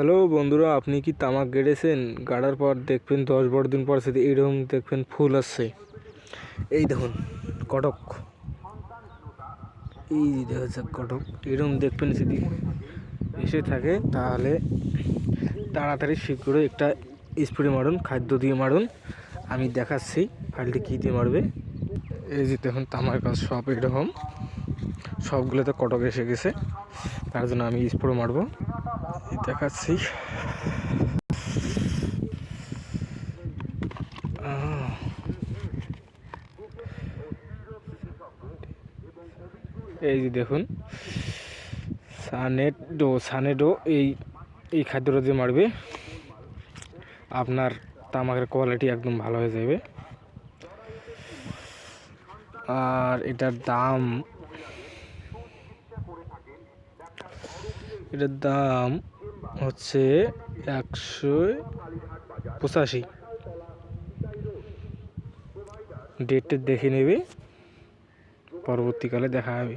Hello বন্ধুরা, আপনি কি তামাক গেড়েছেন? গাড়ার পর দেখবেন 10-12 দিন পর সেটি এরকম দেখবেন ফুল আসছে। এই দেখুন কটক, এই দেখা যাচ্ছে কটক, এরকম দেখবেন যদি এসে থাকে তাহলে তাড়াতাড়ি শীঘ্রই একটা স্প্রে মারুন, খাদ্য দিয়ে মারুন। আমি দেখাচ্ছি ফাইলটি কী দিয়ে মারবে। এই যে দেখুন তামাক গাছ সব এরকম, সবগুলোতে কটক এসে গেছে, তার জন্য আমি স্প্রে মারবো। দেখাচ্ছি, এই যে দেখুন সানেডো এই খাদ্যটা দিয়ে মারবে, আপনার তামাকের কোয়ালিটি একদম ভালো হয়ে যাবে। আর এটার দাম হচ্ছে 185। ডেটটা দেখে নেবে, পরবর্তীকালে দেখা হবে।